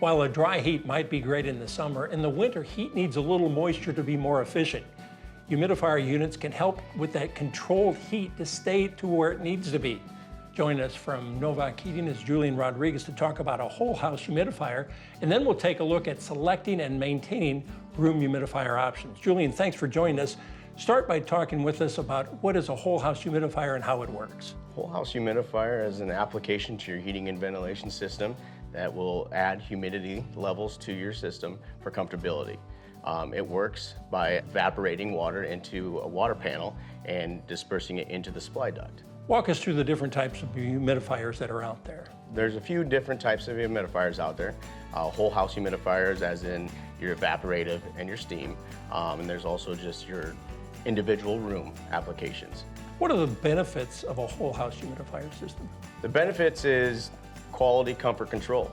While a dry heat might be great in the summer, in the winter, heat needs a little moisture to be more efficient. Humidifier units can help with that controlled heat to stay to where it needs to be. Join us from Novak Heating is Julian Rodriguez to talk about a whole house humidifier, and then we'll take a look at selecting and maintaining room humidifier options. Julian, thanks for joining us. Start by talking with us about what is a whole house humidifier and how it works. Whole house humidifier is an application to your heating and ventilation system that will add humidity levels to your system for comfortability. It works by evaporating water into a water panel and dispersing it into the supply duct. Walk us through the different types of humidifiers that are out there. There's a few different types of humidifiers out there. Whole house humidifiers, as in your evaporative and your steam. And there's also just your individual room applications. What are the benefits of a whole house humidifier system? The benefits is quality, comfort, control.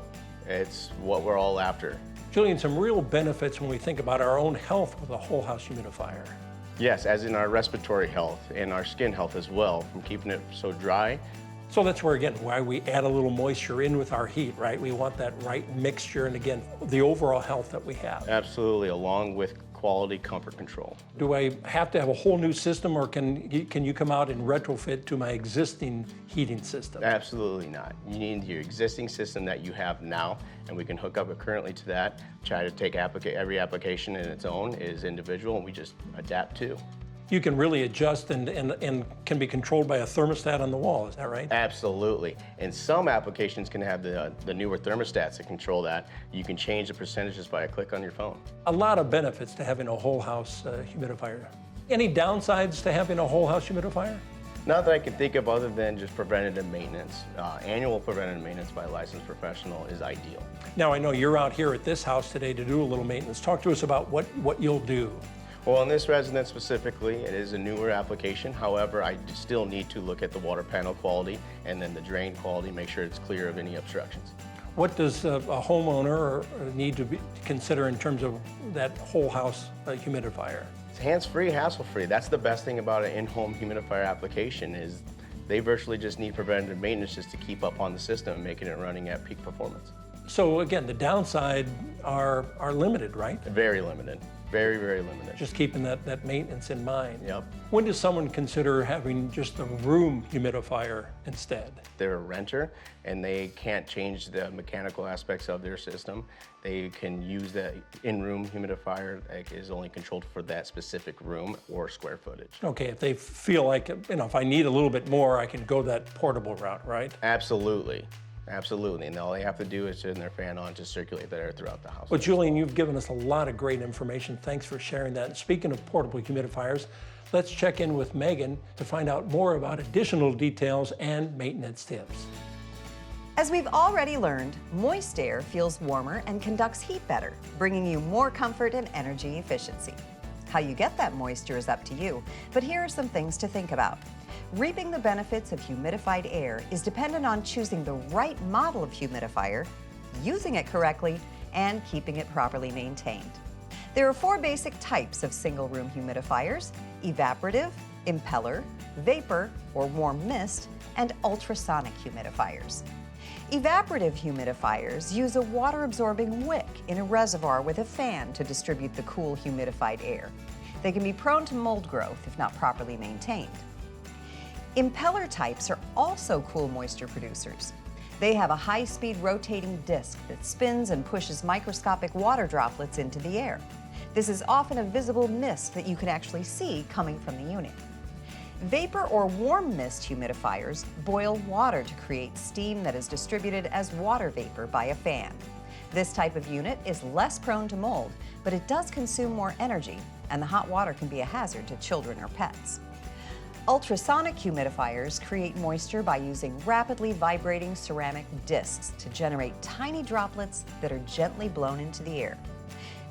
It's what we're all after. Julian, some real benefits when we think about our own health with a whole house humidifier. Yes, as in our respiratory health and our skin health as well, from keeping it so dry. So that's where, again, why we add a little moisture in with our heat, right? We want that right mixture and, again, the overall health that we have. Absolutely, along with quality, comfort, control. Do I have to have a whole new system, or can you come out and retrofit to my existing heating system? Absolutely not. You need your existing system that you have now, and we can hook up it currently to that. Try to take every application in its own is individual, and we just adapt to. You can really adjust and can be controlled by a thermostat on the wall, is that right? Absolutely. And some applications can have the newer thermostats that control that. You can change the percentages by a click on your phone. A lot of benefits to having a whole house humidifier. Any downsides to having a whole house humidifier? Not that I can think of other than just preventative maintenance. Annual preventative maintenance by a licensed professional is ideal. Now I know you're out here at this house today to do a little maintenance. Talk to us about what you'll do. Well, in this residence specifically, it is a newer application. However, I still need to look at the water panel quality and then the drain quality, make sure it's clear of any obstructions. What does a homeowner need to consider in terms of that whole house humidifier? It's hands-free, hassle-free. That's the best thing about an in-home humidifier application is they virtually just need preventative maintenance just to keep up on the system and making it running at peak performance. So again, the downside are limited, right? Very limited. Very, very limited. Just keeping that maintenance in mind. Yep. When does someone consider having just a room humidifier instead? They're a renter and they can't change the mechanical aspects of their system. They can use the in-room humidifier that is only controlled for that specific room or square footage. Okay, if they feel like, if I need a little bit more, I can go that portable route, right? Absolutely. Absolutely, and all they have to do is turn their fan on to circulate the air throughout the house. Well, Julian, you've given us a lot of great information. Thanks for sharing that. And speaking of portable humidifiers, let's check in with Megan to find out more about additional details and maintenance tips. As we've already learned, moist air feels warmer and conducts heat better, bringing you more comfort and energy efficiency. How you get that moisture is up to you, but here are some things to think about. Reaping the benefits of humidified air is dependent on choosing the right model of humidifier, using it correctly, and keeping it properly maintained. There are 4 basic types of single-room humidifiers: evaporative, impeller, vapor or warm mist, and ultrasonic humidifiers. Evaporative humidifiers use a water-absorbing wick in a reservoir with a fan to distribute the cool humidified air. They can be prone to mold growth if not properly maintained. Impeller types are also cool moisture producers. They have a high-speed rotating disc that spins and pushes microscopic water droplets into the air. This is often a visible mist that you can actually see coming from the unit. Vapor or warm mist humidifiers boil water to create steam that is distributed as water vapor by a fan. This type of unit is less prone to mold, but it does consume more energy, and the hot water can be a hazard to children or pets. Ultrasonic humidifiers create moisture by using rapidly vibrating ceramic discs to generate tiny droplets that are gently blown into the air.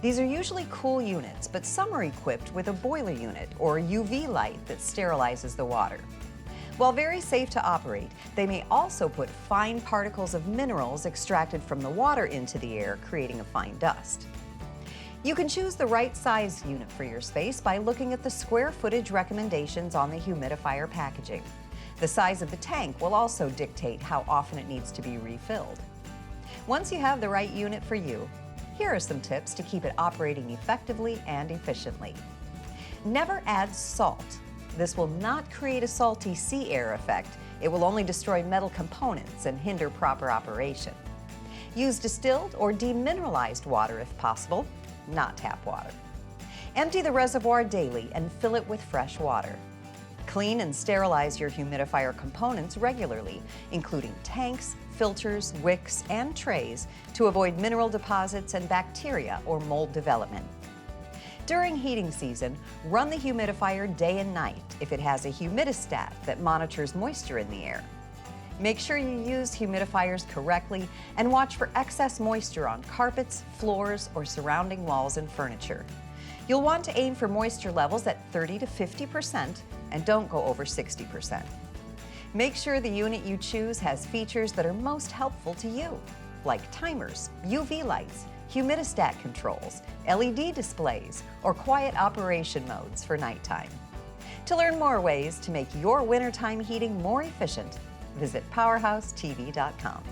These are usually cool units, but some are equipped with a boiler unit or UV light that sterilizes the water. While very safe to operate, they may also put fine particles of minerals extracted from the water into the air, creating a fine dust. You can choose the right size unit for your space by looking at the square footage recommendations on the humidifier packaging. The size of the tank will also dictate how often it needs to be refilled. Once you have the right unit for you, here are some tips to keep it operating effectively and efficiently. Never add salt. This will not create a salty sea air effect. It will only destroy metal components and hinder proper operation. Use distilled or demineralized water if possible, not tap water. Empty the reservoir daily and fill it with fresh water. Clean and sterilize your humidifier components regularly, including tanks, filters, wicks, and trays to avoid mineral deposits and bacteria or mold development. During heating season, run the humidifier day and night if it has a humidistat that monitors moisture in the air. Make sure you use humidifiers correctly and watch for excess moisture on carpets, floors, or surrounding walls and furniture. You'll want to aim for moisture levels at 30 to 50% and don't go over 60%. Make sure the unit you choose has features that are most helpful to you, like timers, UV lights, humidistat controls, LED displays, or quiet operation modes for nighttime. To learn more ways to make your wintertime heating more efficient, visit PowerHouseTV.com.